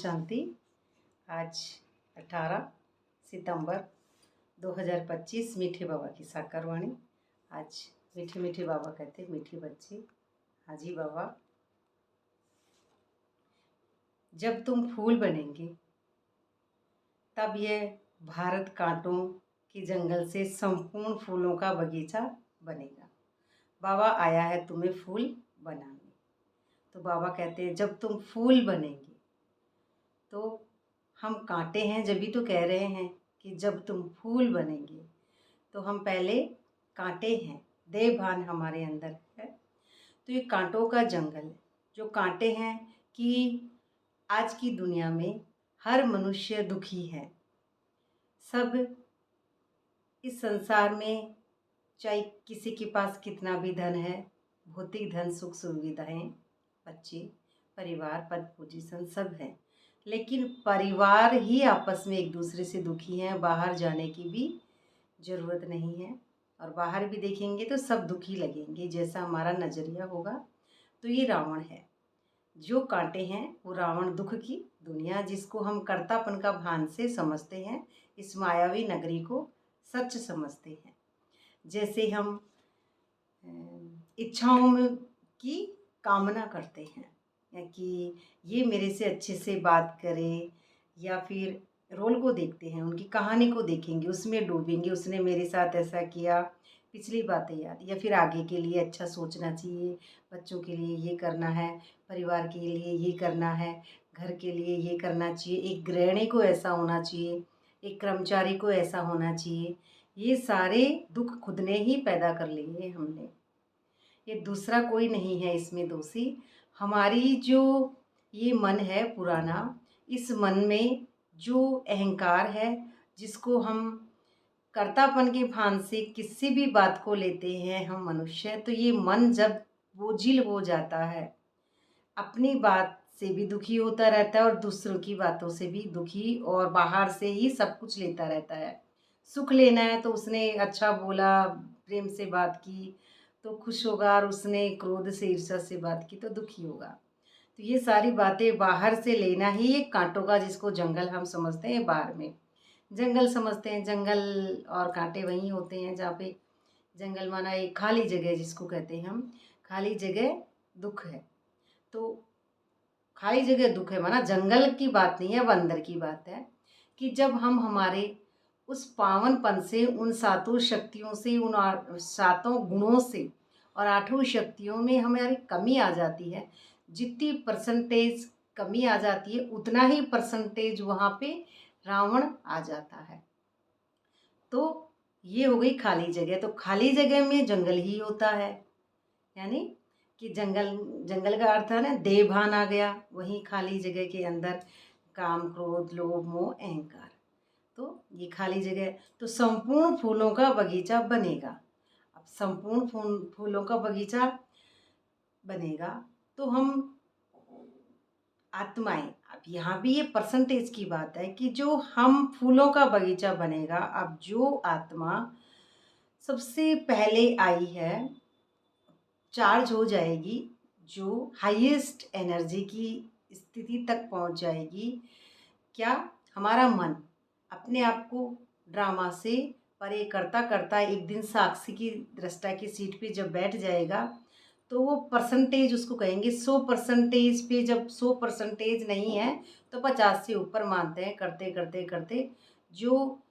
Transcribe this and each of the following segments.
शांति। आज 18 सितंबर 2025 मीठे बाबा की साकार वाणी। आज मीठे मीठे बाबा कहते मीठे बच्चे। हाजी बाबा, जब तुम फूल बनेंगे तब यह भारत कांटों के जंगल से संपूर्ण फूलों का बगीचा बनेगा। बाबा आया है तुम्हें फूल बनाने। तो बाबा कहते हैं जब तुम फूल बनेंगे, तो हम कांटे हैं जब भी तो कह रहे हैं कि जब तुम फूल बनेंगे, तो हम पहले कांटे हैं, देह भान हमारे अंदर है। तो ये कांटों का जंगल है, जो कांटे हैं कि आज की दुनिया में हर मनुष्य दुखी है। सब इस संसार में चाहे किसी के पास कितना भी धन है, भौतिक धन, सुख सुविधाएं, बच्चे, परिवार, पद पोजीशन सब है, लेकिन परिवार ही आपस में एक दूसरे से दुखी हैं। बाहर जाने की भी ज़रूरत नहीं है, और बाहर भी देखेंगे तो सब दुखी लगेंगे, जैसा हमारा नज़रिया होगा। तो ये रावण है, जो कांटे हैं वो रावण, दुख की दुनिया, जिसको हम कर्तापन का भान से समझते हैं, इस मायावी नगरी को सच समझते हैं। जैसे हम इच्छाओं में की कामना करते हैं, या कि ये मेरे से अच्छे से बात करे, या फिर रोल को देखते हैं, उनकी कहानी को देखेंगे, उसमें डूबेंगे, उसने मेरे साथ ऐसा किया, पिछली बातें याद, या फिर आगे के लिए अच्छा सोचना चाहिए, बच्चों के लिए ये करना है, परिवार के लिए ये करना है, घर के लिए ये करना चाहिए, एक गृहिणी को ऐसा होना चाहिए, एक कर्मचारी को ऐसा होना चाहिए। ये सारे दुख खुद ने ही पैदा कर लिए हमने, ये दूसरा कोई नहीं है इसमें दोषी। हमारी जो ये मन है पुराना, इस मन में जो अहंकार है, जिसको हम कर्तापन के भान से किसी भी बात को लेते हैं हम मनुष्य, तो ये मन जब बोझिल हो जाता है, अपनी बात से भी दुखी होता रहता है और दूसरों की बातों से भी दुखी, और बाहर से ही सब कुछ लेता रहता है। सुख लेना है तो उसने अच्छा बोला, प्रेम से बात की तो खुश होगा, और उसने क्रोध से, ईर्ष्या से बात की तो दुखी होगा। तो ये सारी बातें बाहर से लेना ही एक कांटों का, जिसको जंगल हम समझते हैं, बाहर में जंगल समझते हैं। जंगल और कांटे वहीं होते हैं जहाँ पे जंगल माना एक खाली जगह, जिसको कहते हैं हम खाली जगह दुख है। तो खाली जगह दुख है माना जंगल की बात नहीं है, वो अंदर की बात है कि जब हम हमारे उस पावनपन से, उन सातों शक्तियों से, उन सातों गुणों से और आठों शक्तियों में हमारी कमी आ जाती है, जितनी परसेंटेज कमी आ जाती है उतना ही परसेंटेज वहाँ पे रावण आ जाता है। तो ये हो गई खाली जगह। तो खाली जगह में जंगल ही होता है, यानी कि जंगल का अर्थ है ना, देह भान आ गया वहीं खाली जगह के अंदर, काम, क्रोध, लोभ, मोह, अहंकार। तो ये खाली जगह, तो संपूर्ण फूलों का बगीचा बनेगा। अब संपूर्ण फूलों का बगीचा बनेगा तो हम आत्माएं, अब यहाँ भी ये परसेंटेज की बात है कि जो हम फूलों का बगीचा बनेगा, अब जो आत्मा सबसे पहले आई है, चार्ज हो जाएगी, जो हाईएस्ट एनर्जी की स्थिति तक पहुँच जाएगी, क्या हमारा मन अपने आप को ड्रामा से परे करता करता एक दिन साक्षी की दृष्टा की सीट पे जब बैठ जाएगा, तो वो परसेंटेज उसको कहेंगे 100% पे। जब 100% नहीं है तो 50 से ऊपर मानते हैं, करते करते करते जो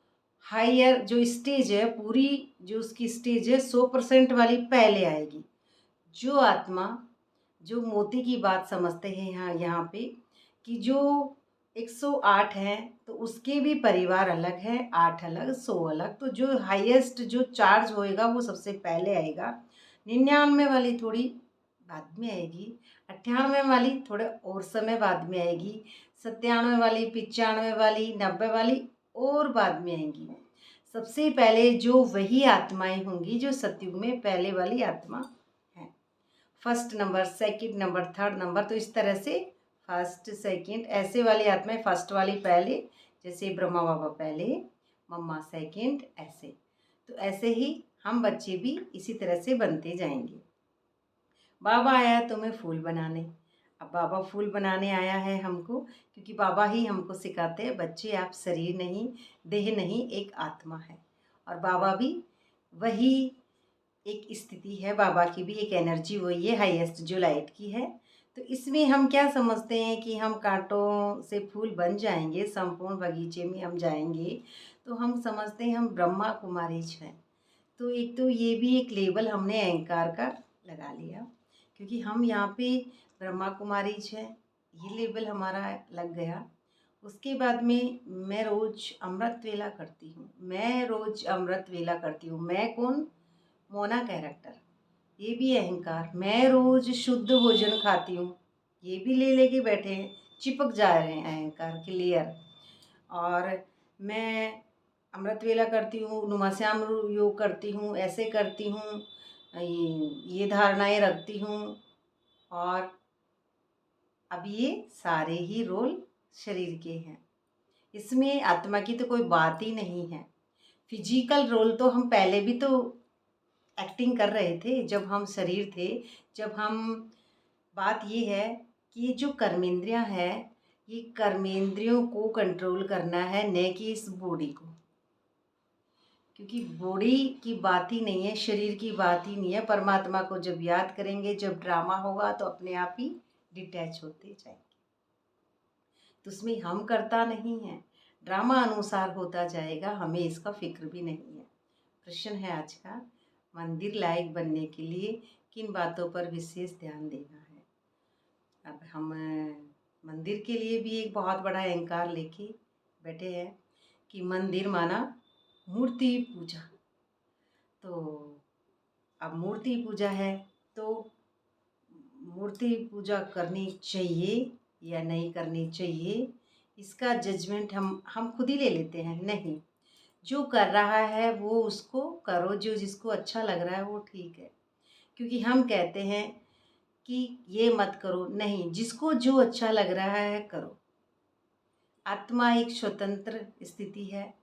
हायर जो स्टेज है, पूरी जो उसकी स्टेज है 100% वाली पहले आएगी। जो आत्मा जो मोती की बात समझते हैं यहाँ पे कि जो 108 हैं, तो उसके भी परिवार अलग हैं, 8 अलग, 100 अलग। तो जो हाईएस्ट जो चार्ज होएगा वो सबसे पहले आएगा। 99 वाली थोड़ी बाद में आएगी, 98 वाली थोड़े और समय बाद में आएगी, 97 वाली, 95 वाली, 90 वाली और बाद में आएंगी। सबसे पहले जो वही आत्माएं होंगी जो सतयुग में पहले वाली आत्मा है। First number, second number, third number, तो इस तरह से फर्स्ट सेकंड ऐसे वाली आत्माएं, फर्स्ट वाली पहले, जैसे ब्रह्मा बाबा पहले, मम्मा सेकंड, ऐसे। तो ऐसे ही हम बच्चे भी इसी तरह से बनते जाएंगे। बाबा आया तुम्हें फूल बनाने। अब बाबा फूल बनाने आया है हमको, क्योंकि बाबा ही हमको सिखाते हैं बच्चे आप शरीर नहीं, देह नहीं, एक आत्मा है। और बाबा भी वही एक स्थिति है, बाबा की भी एक एनर्जी वही है, हाईएस्ट जो लाइट की है। तो इसमें हम क्या समझते हैं कि हम कांटों से फूल बन जाएंगे, संपूर्ण बगीचे में हम जाएंगे, तो हम समझते हैं हम ब्रह्मा कुमारीज हैं। तो एक तो ये भी एक लेबल हमने अहंकार का लगा लिया, क्योंकि हम यहाँ पे ब्रह्मा कुमारीज हैं, ये लेबल हमारा लग गया। उसके बाद में मैं रोज़ अमृत वेला करती हूँ, मैं रोज़ अमृत वेला करती हूँ। मैं कौन? मोना कैरेक्टर, ये भी अहंकार। मैं रोज़ शुद्ध भोजन खाती हूँ, ये भी ले लेके बैठे हैं, चिपक जा रहे हैं अहंकार क्लियर। और मैं अमृत वेला करती हूँ, नुमाश्याम योग करती हूँ, ऐसे करती हूँ, ये धारणाएं रखती हूँ। और अब ये सारे ही रोल शरीर के हैं, इसमें आत्मा की तो कोई बात ही नहीं है। फिजिकल रोल तो हम पहले भी तो एक्टिंग कर रहे थे जब हम शरीर थे। जब हम, बात ये है कि ये जो कर्मेंद्रियां है, ये कर्मेंद्रियों को कंट्रोल करना है, न कि इस बॉडी को। क्योंकि बॉडी की बात ही नहीं है, शरीर की बात ही नहीं है। परमात्मा को जब याद करेंगे, जब ड्रामा होगा तो अपने आप ही डिटैच होते जाएंगे। तो उसमें हम करता नहीं है, ड्रामा अनुसार होता जाएगा, हमें इसका फिक्र भी नहीं है। प्रश्न है आज का, मंदिर लायक बनने के लिए किन बातों पर विशेष ध्यान देना है। अब हम मंदिर के लिए भी एक बहुत बड़ा अहंकार लेके बैठे हैं कि मंदिर माना मूर्ति पूजा। तो अब मूर्ति पूजा है तो मूर्ति पूजा करनी चाहिए या नहीं करनी चाहिए, इसका जजमेंट हम खुद ही ले लेते हैं। नहीं, जो कर रहा है वो उसको करो, जो जिसको अच्छा लग रहा है वो ठीक है। क्योंकि हम कहते हैं कि ये मत करो, नहीं, जिसको जो अच्छा लग रहा है करो। आत्मा एक स्वतंत्र स्थिति है।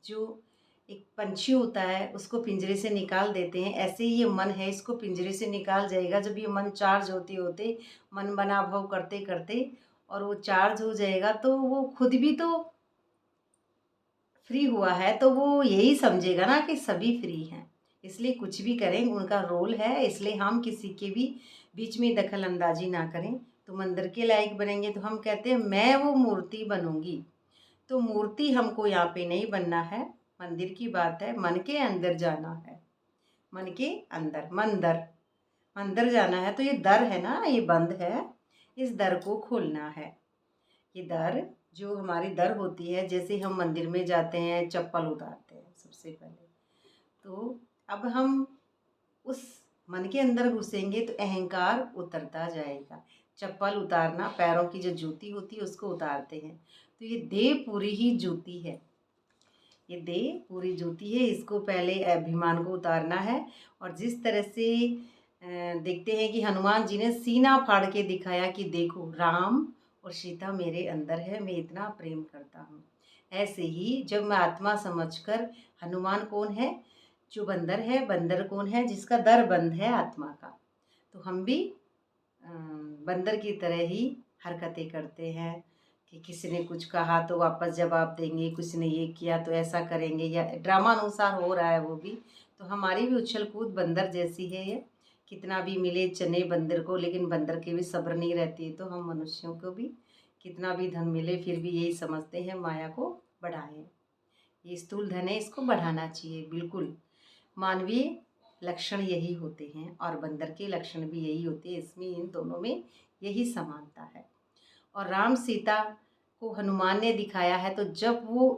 जो एक पंछी होता है उसको पिंजरे से निकाल देते हैं, ऐसे ही ये मन है, इसको पिंजरे से निकाल जाएगा। जब ये मन चार्ज होते होते, मन बना भाव करते करते, और वो चार्ज हो जाएगा तो वो खुद भी तो फ्री हुआ है, तो वो यही समझेगा ना कि सभी फ्री हैं। इसलिए कुछ भी करें उनका रोल है, इसलिए हम किसी के भी बीच में दखल अंदाजी ना करें। तो मंदिर के लायक बनेंगे तो हम कहते हैं मैं वो मूर्ति बनूंगी। तो मूर्ति हमको यहाँ पे नहीं बनना है, मंदिर की बात है, मन के अंदर जाना है। मन के अंदर, मंदिर जाना है। तो ये दर है ना, ये बंद है, इस दर को खोलना है। ये दर, जो हमारी दर होती है, जैसे हम मंदिर में जाते हैं चप्पल उतारते हैं सबसे पहले, तो अब हम उस मन के अंदर घुसेंगे तो अहंकार उतरता जाएगा। चप्पल उतारना, पैरों की जो जूती होती है उसको उतारते हैं। तो ये देह पूरी ही जूती है, ये देह पूरी जूती है, इसको पहले अभिमान को उतारना है। और जिस तरह से देखते हैं कि हनुमान जी ने सीना फाड़ के दिखाया कि देखो राम और सीता मेरे अंदर है, मैं इतना प्रेम करता हूँ। ऐसे ही जब मैं आत्मा समझकर, हनुमान कौन है? जो बंदर है। बंदर कौन है? जिसका दर बंद है आत्मा का। तो हम भी बंदर की तरह ही हरकतें करते हैं कि किसी ने कुछ कहा तो वापस जवाब देंगे, किसी ने ये किया तो ऐसा करेंगे, या ड्रामा अनुसार हो रहा है वो भी। तो हमारी भी उछल कूद बंदर जैसी है ये। कितना भी मिले चने बंदर को, लेकिन बंदर की भी सब्र नहीं रहती है। तो हम मनुष्यों को भी कितना भी धन मिले फिर भी यही समझते हैं माया को बढ़ाएं। ये स्थूल धन है, इसको बढ़ाना चाहिए। बिल्कुल मानवीय लक्षण यही होते हैं और बंदर के लक्षण भी यही होते हैं। इसमें इन दोनों में यही समानता है। और राम सीता को हनुमान ने दिखाया है, तो जब वो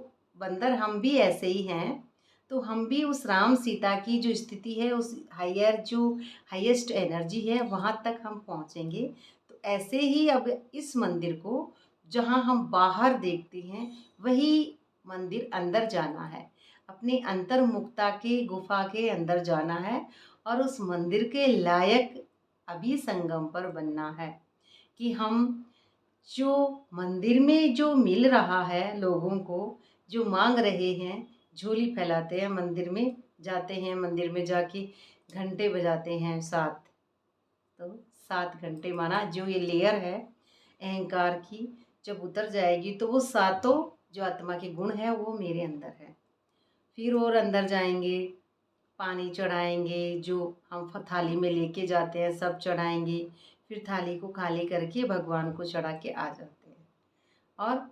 बंदर, हम भी ऐसे ही हैं, तो हम भी उस राम सीता की जो स्थिति है, उस हायर जो हाईएस्ट एनर्जी है वहाँ तक हम पहुँचेंगे। तो ऐसे ही अब इस मंदिर को जहाँ हम बाहर देखते हैं, वही मंदिर अंदर जाना है, अपने अंतर्मुखता के गुफा के अंदर जाना है और उस मंदिर के लायक अभी संगम पर बनना है। कि हम जो मंदिर में जो मिल रहा है लोगों को, जो मांग रहे हैं, झोली फैलाते हैं, मंदिर में जाते हैं, मंदिर में जाके घंटे बजाते हैं 7, तो 7 घंटे माना जो ये लेयर है, अहंकार की जब उतर जाएगी तो वो सातों जो आत्मा के गुण हैं वो मेरे अंदर है। फिर और अंदर जाएंगे, पानी चढ़ाएंगे, जो हम थाली में लेके जाते हैं सब चढ़ाएंगे, फिर थाली को खाली करके भगवान को चढ़ा के आ जाते हैं। और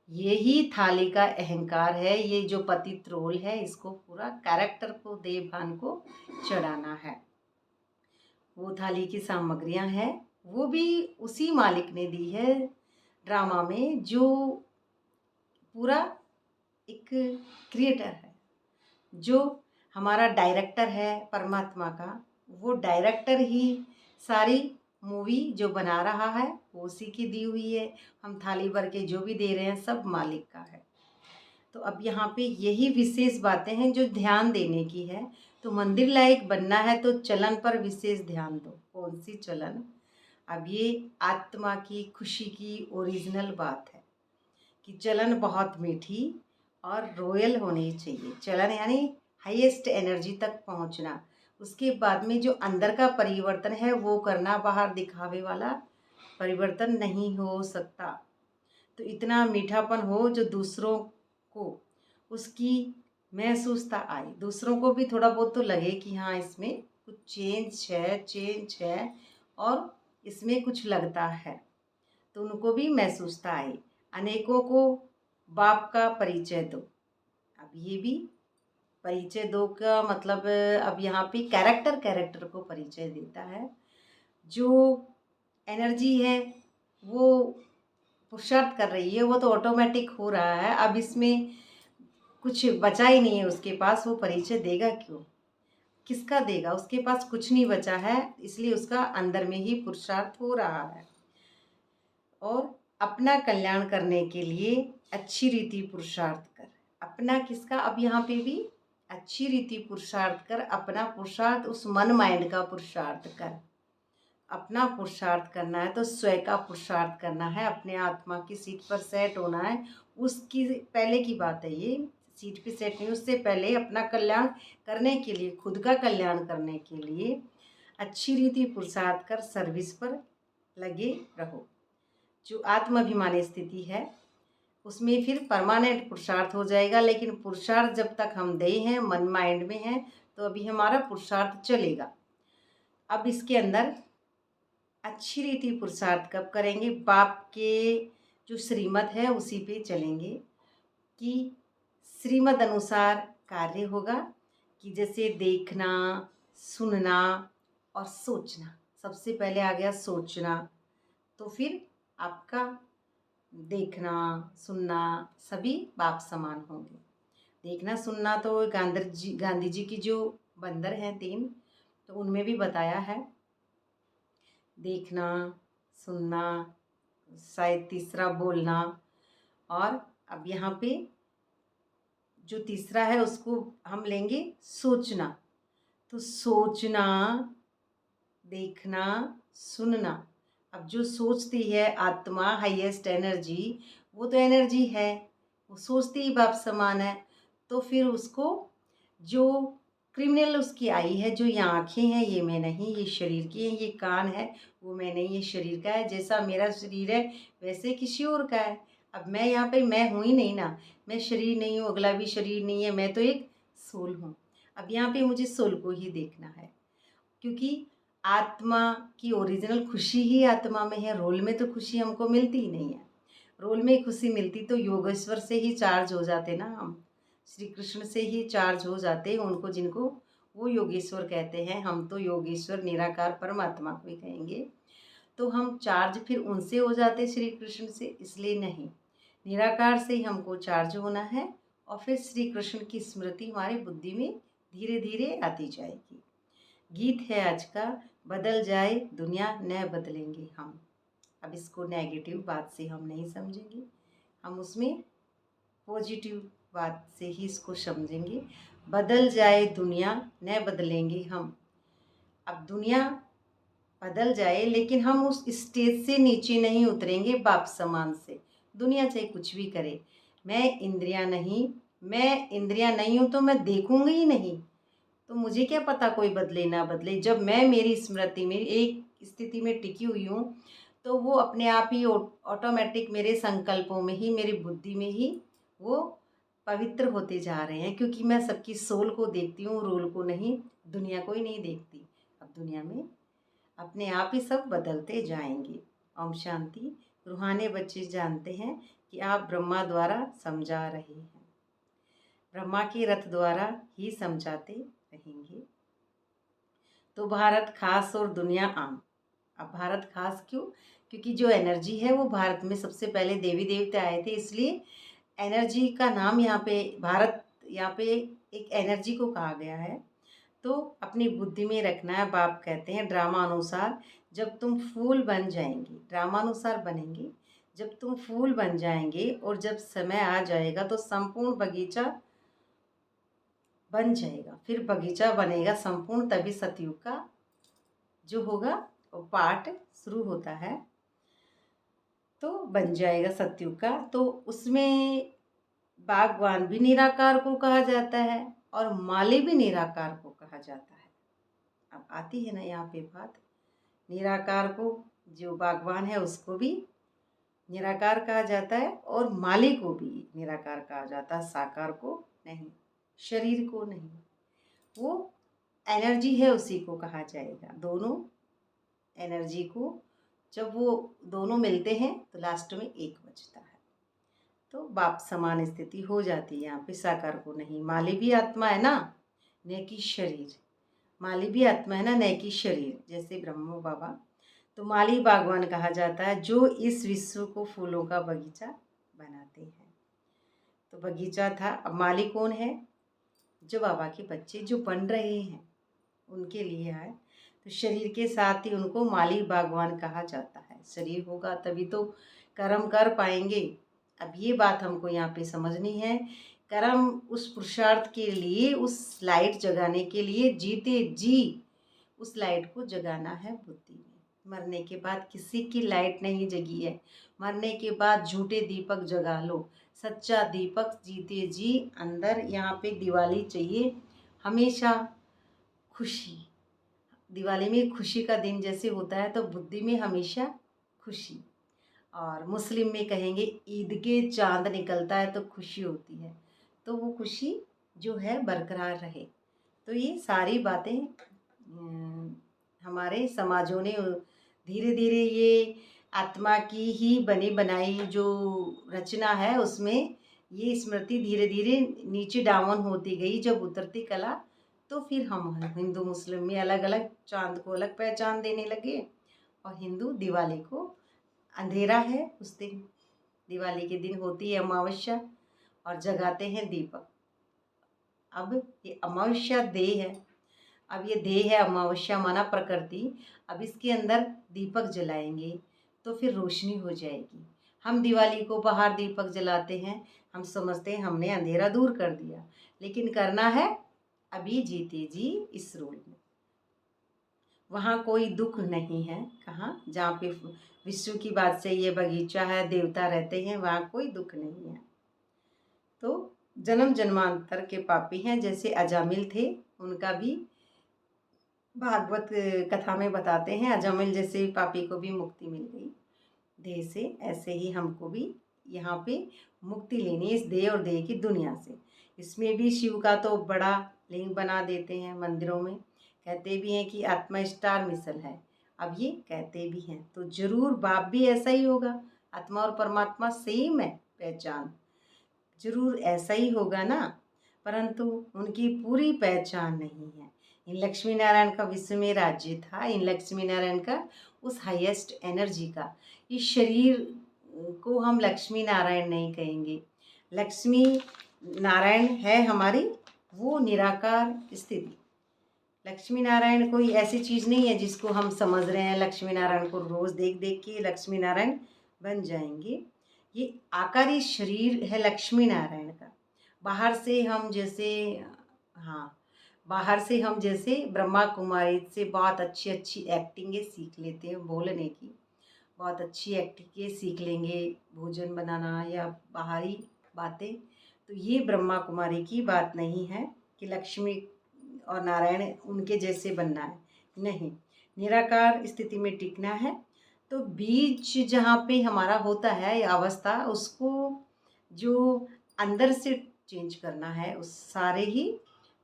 यही थाली का अहंकार है, ये जो पतित रोल है, इसको पूरा कैरेक्टर को, देवभान को चढ़ाना है। वो थाली की सामग्रियां हैं, वो भी उसी मालिक ने दी है ड्रामा में, जो पूरा एक क्रिएटर है, जो हमारा डायरेक्टर है परमात्मा का। वो डायरेक्टर ही सारी मूवी जो बना रहा है वो उसी की दी हुई है। हम थाली भर के जो भी दे रहे हैं सब मालिक का है। तो अब यहाँ पे यही विशेष बातें हैं जो ध्यान देने की है। तो मंदिर लायक बनना है तो चलन पर विशेष ध्यान दो। कौन सी चलन? अब ये आत्मा की खुशी की ओरिजिनल बात है कि चलन बहुत मीठी और रॉयल होनी चाहिए। चलन यानी हाईएस्ट एनर्जी तक पहुंचना, उसके बाद में जो अंदर का परिवर्तन है वो करना, बाहर दिखावे वाला परिवर्तन नहीं हो सकता। तो इतना मीठापन हो जो दूसरों को उसकी महसूसता आए, दूसरों को भी थोड़ा बहुत तो लगे कि हाँ इसमें कुछ चेंज है और इसमें कुछ लगता है, तो उनको भी महसूसता आए। अनेकों को बाप का परिचय दो। अब ये भी परिचय दो का मतलब अब यहाँ पे कैरेक्टर को परिचय देता है। जो एनर्जी है वो पुरुषार्थ कर रही है, वो तो ऑटोमेटिक हो रहा है। अब इसमें कुछ बचा ही नहीं है उसके पास, वो परिचय देगा क्यों? किसका देगा? उसके पास कुछ नहीं बचा है, इसलिए उसका अंदर में ही पुरुषार्थ हो रहा है। और अपना कल्याण करने के लिए अच्छी रीति पुरुषार्थ कर। अपना किसका? अब यहाँ पे भी अच्छी रीति पुरुषार्थ कर। अपना पुरुषार्थ उस मन माइंड का पुरुषार्थ कर। अपना पुरुषार्थ करना है तो स्वयं का पुरुषार्थ करना है, अपने आत्मा की सीट पर सेट होना है। उसकी पहले की बात है ये, सीट पे सेट नहीं, उससे पहले अपना कल्याण करने के लिए, खुद का कल्याण करने के लिए अच्छी रीति पुरुषार्थ कर सर्विस पर लगे रहो। जो आत्माभिमानी स्थिति है उसमें फिर परमानेंट पुरुषार्थ हो जाएगा। लेकिन पुरुषार्थ जब तक हम दे हैं, मन माइंड में हैं, तो अभी हमारा पुरुषार्थ चलेगा। अब इसके अंदर अच्छी रीति पुरुषार्थ कब करेंगे? बाप के जो श्रीमत है उसी पे चलेंगे कि श्रीमत अनुसार कार्य होगा। कि जैसे देखना, सुनना और सोचना। सबसे पहले आ गया सोचना, तो फिर आपका देखना, सुनना सभी बाप समान होंगे। देखना सुनना तो गांधी जी की जो बंदर हैं 3, तो उनमें भी बताया है। देखना, सुनना, शायद तीसरा बोलना। और अब यहाँ पे जो तीसरा है उसको हम लेंगे सोचना। तो सोचना, देखना, सुनना। अब जो सोचती है आत्मा, हाईएस्ट एनर्जी, वो तो एनर्जी है, वो सोचती ही बाप समान है। तो फिर उसको जो क्रिमिनल उसकी आई है, जो ये आँखें हैं ये मैं नहीं, ये शरीर की है, ये कान है वो मैं नहीं, ये शरीर का है। जैसा मेरा शरीर है वैसे किसी और का है। अब मैं यहाँ पे मैं हूँ ही नहीं ना, मैं शरीर नहीं हूँ, अगला भी शरीर नहीं है, मैं तो एक सोल हूँ। अब यहाँ पे मुझे सोल को ही देखना है, क्योंकि आत्मा की ओरिजिनल खुशी ही आत्मा में है। रोल में तो खुशी हमको मिलती ही नहीं है। रोल में खुशी मिलती तो योगेश्वर से ही चार्ज हो जाते ना हम, श्री कृष्ण से ही चार्ज हो जाते हैं उनको, जिनको वो योगेश्वर कहते हैं। हम तो योगेश्वर निराकार परमात्मा को ही कहेंगे। तो हम चार्ज फिर उनसे हो जाते श्री कृष्ण से, इसलिए नहीं, निराकार से ही हमको चार्ज होना है। और फिर श्री कृष्ण की स्मृति हमारी बुद्धि में धीरे धीरे आती जाएगी। गीत है आज का, बदल जाए दुनिया न बदलेंगे हम। अब इसको नेगेटिव बात से हम नहीं समझेंगे, हम उसमें पॉजिटिव बात से ही इसको समझेंगे। बदल जाए दुनिया न बदलेंगे हम। अब दुनिया बदल जाए लेकिन हम उस स्टेज से नीचे नहीं उतरेंगे बाप समान से। दुनिया चाहे कुछ भी करे, मैं इंद्रियां नहीं हूँ तो मैं देखूंगी ही नहीं। तो मुझे क्या पता कोई बदले ना बदले। जब मैं मेरी स्मृति में एक स्थिति में टिकी हुई हूँ तो वो अपने आप ही ऑटोमेटिक मेरे संकल्पों में ही, मेरी बुद्धि में ही वो पवित्र होते जा रहे हैं, क्योंकि मैं सबकी सोल को देखती हूँ, रोल को नहीं, दुनिया को ही नहीं देखती। अब दुनिया में अपने आप ही सब बदलते जाएंगे। ओम शांति। रूहानी बच्चे जानते हैं कि आप ब्रह्मा द्वारा समझा रहे हैं, ब्रह्मा के रथ द्वारा ही समझाते रहेंगे। तो भारत खास और दुनिया आम। अब भारत खास क्यों? क्योंकि जो एनर्जी है वो भारत में सबसे पहले देवी देवता आए थे, इसलिए एनर्जी का नाम यहाँ पे भारत, यहाँ पे एक एनर्जी को कहा गया है। तो अपनी बुद्धि में रखना है। बाप कहते हैं ड्रामा अनुसार जब तुम फूल बन जाएंगे, ड्रामा अनुसार बनेंगे, जब तुम फूल बन जाएंगे और जब समय आ जाएगा तो संपूर्ण बगीचा बन जाएगा, फिर बगीचा बनेगा संपूर्ण, तभी सतयुग का जो होगा वो पाठ शुरू होता है, तो बन जाएगा सतयुग का। तो उसमें बागवान भी निराकार को कहा जाता है और माली भी निराकार को कहा जाता है। अब आती है ना यहाँ पे बात, निराकार को, जो बागवान है उसको भी निराकार कहा जाता है और माली को भी निराकार कहा जाता है, साकार को नहीं, शरीर को नहीं। वो एनर्जी है उसी को कहा जाएगा। दोनों एनर्जी को जब वो दोनों मिलते हैं तो लास्ट में एक बचता है, तो बाप समान स्थिति हो जाती है यहाँ पे। साकार को नहीं, माली भी आत्मा है ना, न कि शरीर। माली भी आत्मा है ना, न कि शरीर, जैसे ब्रह्मो बाबा। तो माली बागवान कहा जाता है जो इस विश्व को फूलों का बगीचा बनाते हैं। तो बगीचा था। अब माली कौन है? जो बाबा के बच्चे जो बन रहे हैं उनके लिए है। तो शरीर के साथ ही उनको माली बागवान कहा जाता है। शरीर होगा तभी तो कर्म कर पाएंगे। अब ये बात हमको यहाँ पे समझनी है। कर्म उस पुरुषार्थ के लिए, उस लाइट जगाने के लिए, जीते जी उस लाइट को जगाना है बुद्धि में। मरने के बाद किसी की लाइट नहीं जगी है। मरने के बाद झूठे दीपक जगा लो, सच्चा दीपक जीते जी अंदर। यहाँ पे दिवाली चाहिए हमेशा खुशी। दिवाली में खुशी का दिन जैसे होता है, तो बुद्धि में हमेशा खुशी। और मुस्लिम में कहेंगे ईद के चांद निकलता है तो खुशी होती है, तो वो खुशी जो है बरकरार रहे। तो ये सारी बातें हमारे समाजों ने धीरे धीरे, ये आत्मा की ही बनी बनाई जो रचना है उसमें ये स्मृति धीरे धीरे नीचे डाउन होती गई। जब उतरती कला, तो फिर हम हिंदू मुस्लिम में अलग अलग, चांद को अलग पहचान देने लगे। और हिंदू दिवाली को, अंधेरा है उस दिन, दिवाली के दिन होती है अमावस्या और जगाते हैं दीपक। अब ये अमावस्या देह है, अब ये देह है अमावस्या माना प्रकृति। अब इसके अंदर दीपक जलाएंगे तो फिर रोशनी हो जाएगी। हम दिवाली को बाहर दीपक जलाते हैं, हम समझते हैं हमने अंधेरा दूर कर दिया, लेकिन करना है अभी जीते जी इस रोल में। वहाँ कोई दुख नहीं है। कहाँ? जहाँ पे विश्व की बात से ये बगीचा है, देवता रहते हैं, वहाँ कोई दुख नहीं है। तो जन्म जन्मांतर के पापी हैं, जैसे अजामिल थे, उनका भी भागवत कथा में बताते हैं अजामिल जैसे पापी को भी मुक्ति मिल गई देह से। ऐसे ही हमको भी यहाँ पे मुक्ति लेनी है इस देह और देह की दुनिया से। इसमें भी शिव का तो बड़ा लिंग बना देते हैं मंदिरों में, कहते भी हैं कि आत्मा स्टार मिसल है। अब ये कहते भी हैं, तो जरूर बाप भी ऐसा ही होगा। आत्मा और परमात्मा सेम है, पहचान जरूर ऐसा ही होगा ना, परंतु उनकी पूरी पहचान नहीं है। इन लक्ष्मी नारायण का विश्व में राज्य था, इन लक्ष्मी नारायण का उस हाईएस्ट एनर्जी का। इस शरीर को हम लक्ष्मी नारायण नहीं कहेंगे। लक्ष्मी नारायण है हमारी वो निराकार स्थिति। लक्ष्मी नारायण कोई ऐसी चीज़ नहीं है जिसको हम समझ रहे हैं लक्ष्मी नारायण को रोज़ देख देख के लक्ष्मी नारायण बन जाएंगे। ये आकारी शरीर है लक्ष्मी नारायण का। बाहर से हम जैसे, हाँ, बाहर से हम जैसे ब्रह्मा कुमारी से बहुत अच्छी अच्छी एक्टिंगें सीख लेते हैं बोलने की, बहुत अच्छी एक्टिंगें सीख लेंगे, भोजन बनाना या बाहरी बातें। तो ये ब्रह्मा कुमारी की बात नहीं है कि लक्ष्मी और नारायण उनके जैसे बनना है, नहीं। निराकार स्थिति में टिकना है तो बीच जहाँ पे हमारा होता है ये अवस्था, उसको जो अंदर से चेंज करना है, उस सारे ही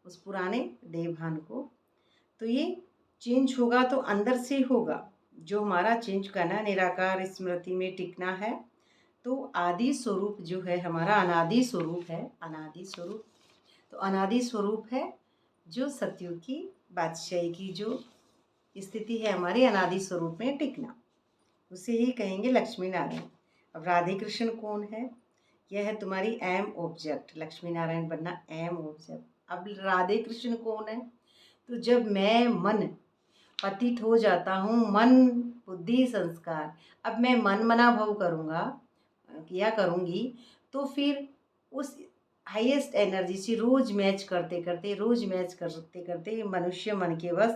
उस पुराने देवभान को, तो ये चेंज होगा तो अंदर से होगा। जो हमारा चेंज करना, निराकार स्मृति में टिकना है, तो आदि स्वरूप जो है हमारा, अनादि स्वरूप है, अनादि स्वरूप, तो अनादि स्वरूप है जो सतयुग की बादशाही की जो स्थिति है हमारी, अनादि स्वरूप में टिकना, उसे ही कहेंगे लक्ष्मी नारायण। अब राधे कृष्ण कौन है? यह है तुम्हारी एम ऑब्जेक्ट, लक्ष्मी नारायण बनना एम ऑब्जेक्ट। अब राधे कृष्ण कौन है? तो जब मैं मन पतित हो जाता हूँ, मन बुद्धि संस्कार, अब मैं मन मना भव करूँगा या करूँगी, तो फिर उस हाईएस्ट एनर्जी से रोज मैच करते करते, रोज मैच करते करते, मनुष्य मन के वश,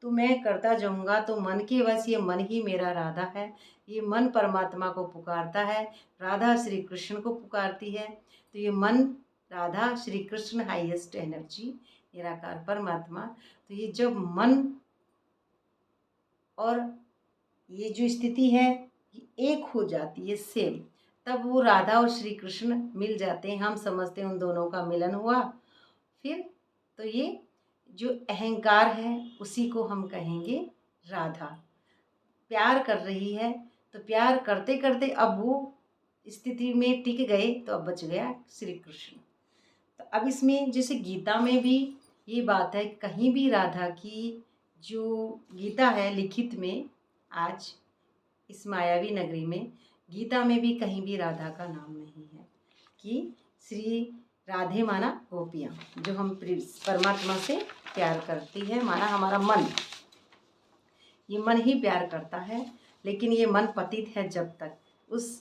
तो मैं करता जाऊँगा, तो मन के वश ये मन ही मेरा राधा है, ये मन परमात्मा को पुकारता है, राधा श्री कृष्ण को पुकारती है, तो ये मन राधा श्री कृष्ण हाईएस्ट एनर्जी निराकार परमात्मा, तो ये जब मन और ये जो स्थिति है ये एक हो जाती है सेम, तब वो राधा और श्री कृष्ण मिल जाते हैं, हम समझते हैं उन दोनों का मिलन हुआ। फिर तो ये जो अहंकार है उसी को हम कहेंगे राधा। प्यार कर रही है, तो प्यार करते करते अब वो स्थिति में टिक गए, तो अब बच गया श्री कृष्ण। तो अब इसमें जैसे गीता में भी ये बात है, कहीं भी राधा की जो गीता है लिखित में, आज इस मायावी नगरी में गीता में भी कहीं भी राधा का नाम नहीं है, कि श्री राधे माना गोपियाँ, जो हम परमात्मा से प्यार करती है, माना हमारा मन, ये मन ही प्यार करता है। लेकिन ये मन पतित है, जब तक उस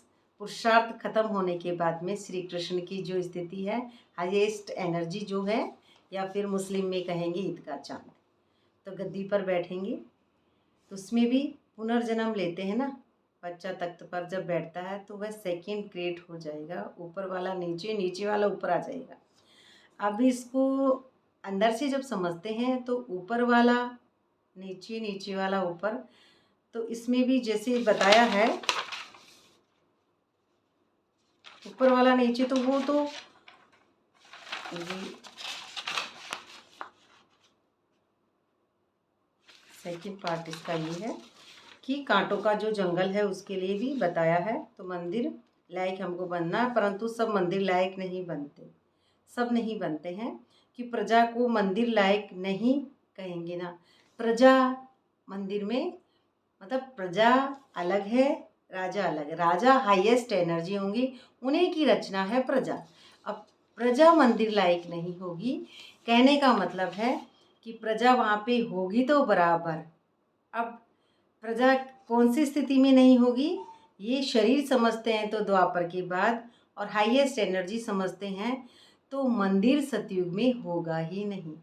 पुरुषार्थ खत्म होने के बाद में श्री कृष्ण की जो स्थिति है, हाईएस्ट एनर्जी जो है, या फिर मुस्लिम में कहेंगे ईद का चांद, तो गद्दी पर बैठेंगे, तो उसमें भी पुनर्जन्म लेते हैं ना। बच्चा तख्त पर जब बैठता है तो वह सेकंड क्रिएट हो जाएगा, ऊपर वाला नीचे, नीचे वाला ऊपर आ जाएगा। अब इसको अंदर से जब समझते हैं तो ऊपर वाला नीचे, नीचे वाला ऊपर, तो इसमें भी जैसे बताया है ऊपर वाला नीचे, तो वो तो सेकंड पार्ट इसका ये है कि कांटों का जो जंगल है उसके लिए भी बताया है। तो मंदिर लायक हमको बनना है, परंतु सब मंदिर लायक नहीं बनते, सब नहीं बनते हैं, कि प्रजा को मंदिर लायक नहीं कहेंगे ना। प्रजा मंदिर में, मतलब प्रजा अलग है, राजा अलग है। राजा हाईएस्ट एनर्जी होंगी, उन्हीं की रचना है प्रजा। अब प्रजा मंदिर लायक नहीं होगी, कहने का मतलब है कि प्रजा वहाँ पे होगी तो बराबर। अब प्रजा कौन सी स्थिति में नहीं होगी, ये शरीर समझते हैं तो द्वापर के बाद, और हाईएस्ट एनर्जी समझते हैं तो मंदिर सतयुग में होगा ही नहीं।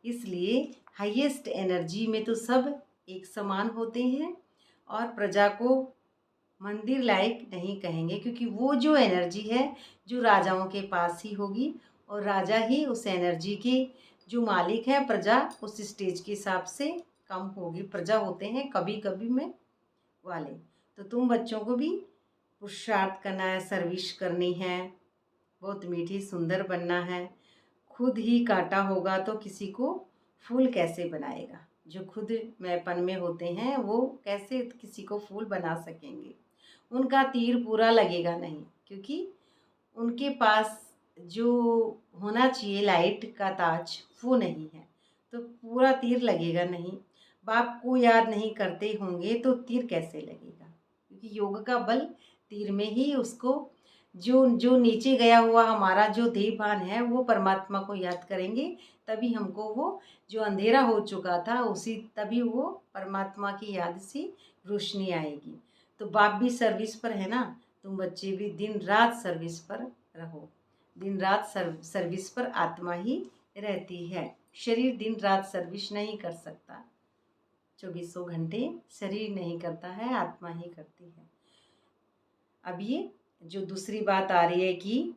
इसलिए हाईएस्ट एनर्जी में तो सब एक समान होते हैं, और प्रजा को मंदिर लायक नहीं कहेंगे, क्योंकि वो जो एनर्जी है जो राजाओं के पास ही होगी, और राजा ही उस एनर्जी के जो मालिक है, प्रजा उस स्टेज के हिसाब से कम होगी। प्रजा होते हैं कभी कभी में वाले। तो तुम बच्चों को भी पुरुषार्थ करना है, सर्विस करनी है, बहुत मीठी सुंदर बनना है। खुद ही कांटा होगा तो किसी को फूल कैसे बनाएगा? जो खुद मैंपन में होते हैं वो कैसे किसी को फूल बना सकेंगे? उनका तीर पूरा लगेगा नहीं, क्योंकि उनके पास जो होना चाहिए लाइट का ताज वो नहीं है, तो पूरा तीर लगेगा नहीं। बाप को याद नहीं करते होंगे तो तीर कैसे लगेगा? क्योंकि योग का बल तीर में ही उसको, जो जो नीचे गया हुआ हमारा जो देहभान है वो परमात्मा को याद करेंगे, तभी हमको वो जो अंधेरा हो चुका था उसी, तभी वो परमात्मा की याद से रोशनी आएगी। तो बाप भी सर्विस पर है ना, तुम बच्चे भी दिन रात सर्विस पर रहो। दिन रात सर्विस पर आत्मा ही रहती है, शरीर दिन रात सर्विस नहीं कर सकता। 24 घंटे शरीर नहीं करता है, आत्मा ही करती है। अब ये जो दूसरी बात आ रही है कि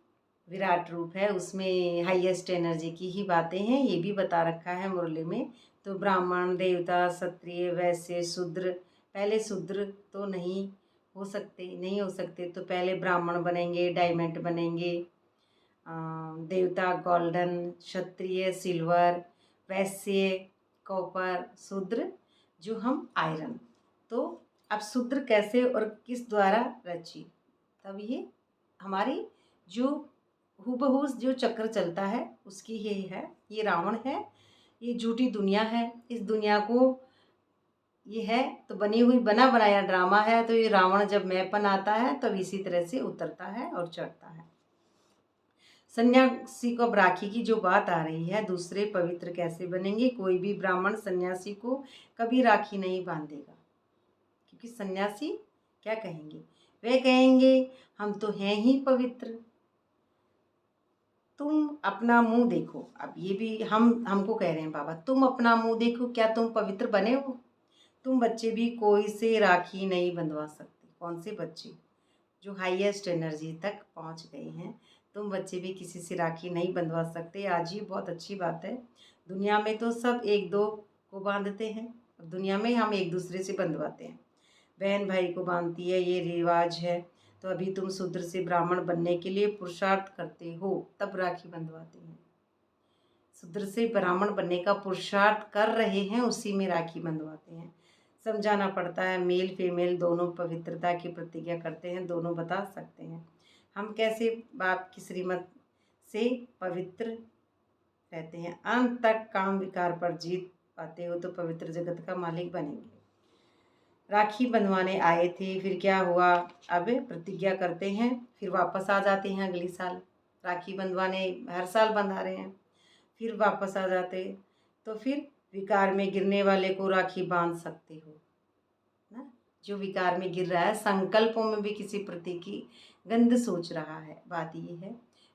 विराट रूप है, उसमें हाईएस्ट एनर्जी की ही बातें हैं, ये भी बता रखा है मुरली में। तो ब्राह्मण, देवता, क्षत्रिय, वैश्य, शूद्र पहले शूद्र तो नहीं हो सकते, तो पहले ब्राह्मण बनेंगे, डायमंड बनेंगे, देवता गोल्डन, क्षत्रिय सिल्वर, वैश्य कॉपर, शूद्र जो हम आयरन। तो अब शूद्र कैसे और किस द्वारा रची, तब ये हमारी जो हूबहू जो चक्र चलता है उसकी यही है। ये रावण है, ये झूठी दुनिया है। इस दुनिया को ये है तो बनी हुई बना बनाया ड्रामा है। तो ये रावण जब मैपन आता है तब इसी तरह से उतरता है और चढ़ता है। सन्यासी को अब राखी की जो बात आ रही है, दूसरे पवित्र कैसे बनेंगे। कोई भी ब्राह्मण सन्यासी को कभी राखी नहीं बांधेगा, क्योंकि सन्यासी क्या कहेंगे, वे कहेंगे हम तो हैं ही पवित्र, तुम अपना मुंह देखो। अब ये भी हमको कह रहे हैं बाबा, तुम अपना मुंह देखो, क्या तुम पवित्र बने हो। तुम बच्चे भी कोई से राखी नहीं बंधवा सकते। कौन से बच्चे जो हाईएस्ट एनर्जी तक पहुंच गए हैं, तुम बच्चे भी किसी से राखी नहीं बंधवा सकते। आज ही बहुत अच्छी बात है, दुनिया में तो सब एक दो को बांधते हैं, दुनिया में हम एक दूसरे से बंधवाते हैं। बहन भाई को बांधती है, ये रिवाज है। तो अभी तुम शूद्र से ब्राह्मण बनने के लिए पुरुषार्थ करते हो, तब राखी बंधवाते हैं। शूद्र से ब्राह्मण बनने का पुरुषार्थ कर रहे हैं, उसी में राखी बंधवाते हैं। समझाना पड़ता है, मेल फीमेल दोनों पवित्रता की प्रतिज्ञा करते हैं, दोनों बता सकते हैं हम कैसे बाप की श्रीमत से पवित्र रहते हैं। अंत तक काम विकार पर जीत पाते हो तो पवित्र जगत का मालिक बनेंगे। राखी बंधवाने आए थे, फिर क्या हुआ, अब प्रतिज्ञा करते हैं, फिर वापस आ जाते हैं अगले साल। राखी बंधवाने हर साल बंधा रहे हैं, फिर वापस आ जाते। तो फिर विकार में गिरने वाले को राखी बांध सकते हो ना। जो विकार में गिर रहा है, संकल्पों में भी किसी प्रति की गंद सोच रहा है। बात ये है,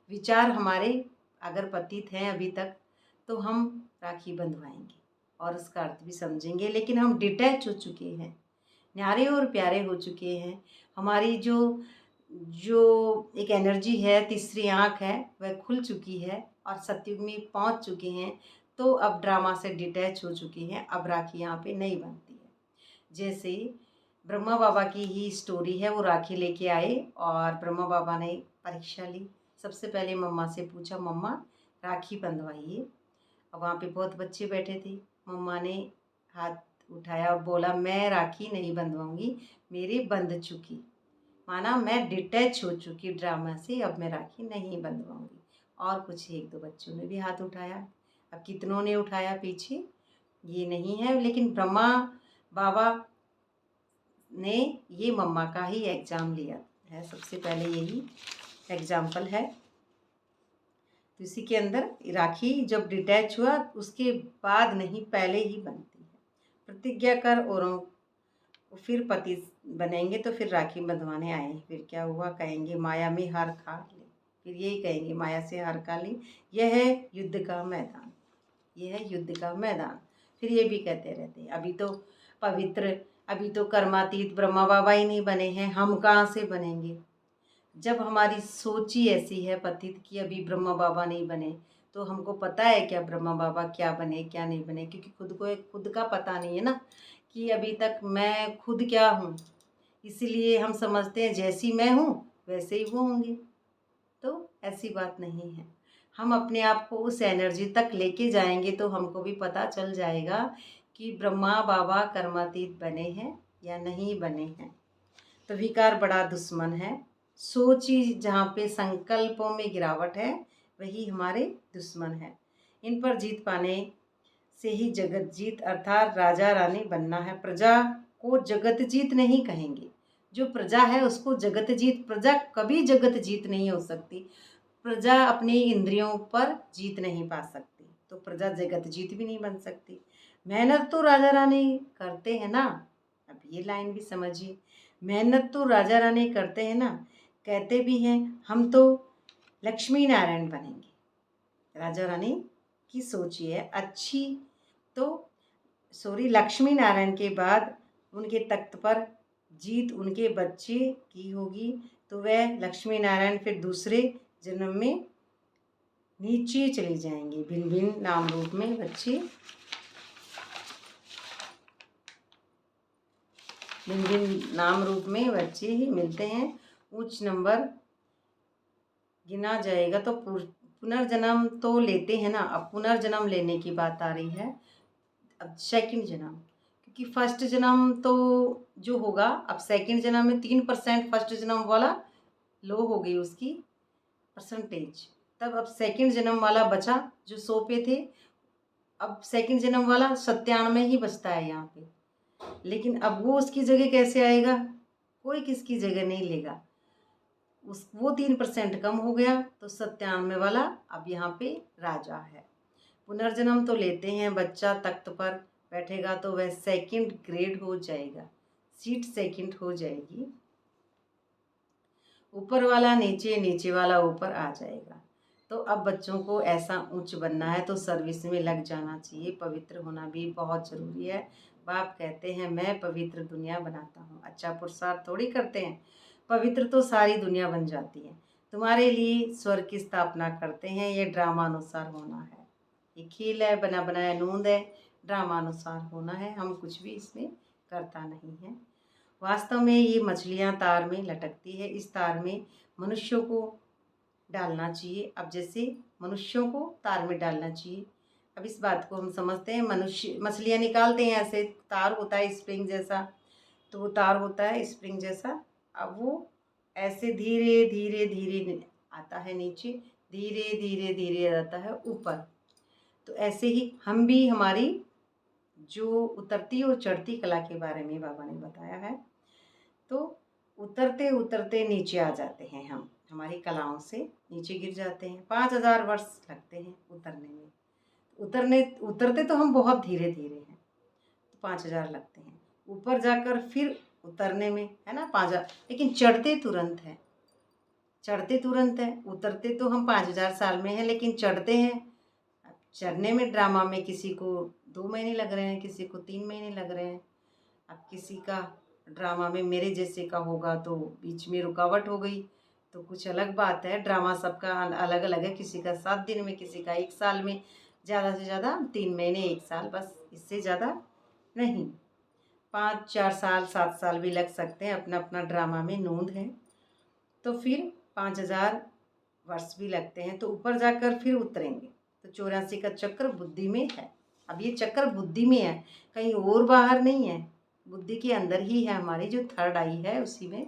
विचार हमारे अगर पतित हैं अभी तक, तो हम राखी बंधवाएंगे और उसका अर्थ भी समझेंगे। लेकिन हम डिटैच हो चुके हैं, न्यारे और प्यारे हो चुके हैं। हमारी जो एक एनर्जी है, तीसरी आँख है, वह खुल चुकी है और सतयुग में पहुंच चुके हैं। तो अब ड्रामा से डिटैच हो चुके हैं, अब राखी यहाँ पे नहीं बनती है। जैसे ब्रह्मा बाबा की ही स्टोरी है, वो राखी लेके आए और ब्रह्मा बाबा ने परीक्षा ली। सबसे पहले मम्मा से पूछा, मम्मा राखी बंधवाइए। और वहाँ पे बहुत बच्चे बैठे थे। मम्मा ने हाथ उठाया और बोला, मैं राखी नहीं बंधवाऊंगी, मेरी बंध चुकी। माना मैं डिटैच हो चुकी ड्रामा से, अब मैं राखी नहीं बंधवाऊंगी। और कुछ एक दो बच्चों ने भी हाथ उठाया। अब कितनों ने उठाया पीछे ये नहीं है, लेकिन ब्रह्मा बाबा ने ये मम्मा का ही एग्ज़ाम लिया है। सबसे पहले यही एग्जाम्पल है। तो इसी के अंदर राखी जब डिटैच हुआ उसके बाद नहीं, पहले ही बनती है। प्रतिज्ञा कर औरों फिर पति बनेंगे, तो फिर राखी बंधवाने आए। फिर क्या हुआ, कहेंगे माया में हार खा ले। फिर यही कहेंगे, माया से हार खा ली, यह है युद्ध का मैदान, यह है युद्ध का मैदान। फिर ये भी कहते रहते हैं, अभी तो पवित्र, अभी तो कर्मातीत ब्रह्मा बाबा ही नहीं बने हैं, हम कहाँ से बनेंगे। जब हमारी सोच ही ऐसी है पतित की अभी ब्रह्मा बाबा नहीं बने, तो हमको पता है क्या ब्रह्मा बाबा क्या बने क्या नहीं बने, क्योंकि खुद का पता नहीं है ना कि अभी तक मैं खुद क्या हूँ। इसीलिए हम समझते हैं जैसी मैं हूँ वैसे ही वो होंगे। तो ऐसी बात नहीं है। हम अपने आप को उस एनर्जी तक लेके जाएंगे तो हमको भी पता चल जाएगा कि ब्रह्मा बाबा कर्मातीत बने हैं या नहीं बने हैं। तो विकार बड़ा दुश्मन है। सोच ही जहाँ पे संकल्पों में गिरावट है, वही हमारे दुश्मन है। इन पर जीत पाने से ही जगत जीत अर्थात राजा रानी बनना है। प्रजा को जगत जीत नहीं कहेंगे, जो प्रजा है उसको जगत जीत। प्रजा कभी जगत जीत नहीं हो सकती। प्रजा अपनी इंद्रियों पर जीत नहीं पा सकती, तो प्रजा जगत जीत भी नहीं बन सकती। मेहनत तो राजा रानी करते हैं ना। अब ये लाइन भी समझिए, मेहनत तो राजा रानी करते हैं ना। कहते भी हैं हम तो लक्ष्मी नारायण बनेंगे। राजा रानी की सोचिए अच्छी, तो लक्ष्मी नारायण के बाद उनके तख्त पर जीत उनके बच्चे की होगी, तो वह लक्ष्मी नारायण फिर दूसरे जन्म में नीचे चले जाएंगे, भिन्न भिन्न नाम रूप में बच्चे। भिन्न भिन्न नाम रूप में बच्चे ही मिलते हैं। उच्च नंबर गिना जाएगा तो पुनर्जन्म तो लेते हैं ना। अब पुनर्जन्म लेने की बात आ रही है। अब सेकंड जन्म, क्योंकि फर्स्ट जन्म तो जो होगा, अब सेकंड जन्म में 3% फर्स्ट जन्म वाला लो हो गई उसकी परसेंटेज। तब अब सेकंड जन्म वाला बचा जो 100 पे थे, अब सेकंड जन्म वाला 97 ही बचता है यहाँ पे। लेकिन अब वो उसकी जगह कैसे आएगा? कोई किसकी जगह नहीं लेगा। वो 3% कम हो गया तो 97 वाला अब यहाँ पे राजा है। पुनर्जन्म तो लेते हैं, बच्चा तख्त पर बैठेगा तो वह सेकंड ग्रेड हो जाएगा, सीट सेकंड हो जाएगी। ऊपर वाला नीचे, नीचे वाला ऊपर आ जाएगा। तो अब बच्चों को ऐसा उच्च बनना है तो सर्विस में लग जाना चाहिए। पवित्र होना भी बहुत ज़रूरी है। बाप कहते हैं मैं पवित्र दुनिया बनाता हूँ। अच्छा पुरुषार्थ थोड़ी करते हैं, पवित्र तो सारी दुनिया बन जाती है। तुम्हारे लिए स्वर्ग की स्थापना करते हैं, ये ड्रामा अनुसार होना है। ये खेल है, बना बनाया नूंद है, ड्रामा अनुसार होना है। हम कुछ भी इसमें करता नहीं है। वास्तव में ये मछलियाँ तार में लटकती है, इस तार में मनुष्यों को डालना चाहिए। अब जैसे मनुष्यों को तार में डालना चाहिए। अब इस बात को हम समझते हैं। मनुष्य मछलियाँ निकालते हैं, ऐसे तार होता है स्प्रिंग जैसा, तो वो तार होता है स्प्रिंग जैसा। अब वो ऐसे धीरे धीरे धीरे आता है नीचे, धीरे धीरे धीरे आता है ऊपर। तो ऐसे ही हम भी हमारी जो उतरती और चढ़ती कला के बारे में बाबा ने बताया है। तो उतरते उतरते नीचे आ जाते हैं हम, हमारी कलाओं से नीचे गिर जाते हैं। 5000 वर्ष लगते हैं उतरने में। उतरते तो हम बहुत धीरे धीरे हैं, तो 5000 लगते हैं। ऊपर जाकर फिर उतरने में है ना 5000, लेकिन चढ़ते तुरंत है। चढ़ते तुरंत है, उतरते तो हम 5000 साल में हैं, लेकिन चढ़ते हैं। चढ़ने में ड्रामा में किसी को 2 महीने लग रहे हैं, किसी को 3 महीने लग रहे हैं। अब किसी का ड्रामा में मेरे जैसे का होगा तो बीच में रुकावट हो गई तो कुछ अलग बात है। ड्रामा सबका अलग अलग है, किसी का 7 दिन में, किसी का 1 साल में, ज़्यादा से ज़्यादा 3 महीने 1 साल, बस इससे ज़्यादा नहीं। 5 4 साल 7 साल भी लग सकते हैं, अपना अपना ड्रामा में नोंद है। तो फिर 5000 वर्ष भी लगते हैं। तो ऊपर जाकर फिर उतरेंगे। तो 84 का चक्र बुद्धि में है। अब ये चक्र बुद्धि में है, कहीं और बाहर नहीं है, बुद्धि के अंदर ही है। हमारी जो थर्ड आई है उसी में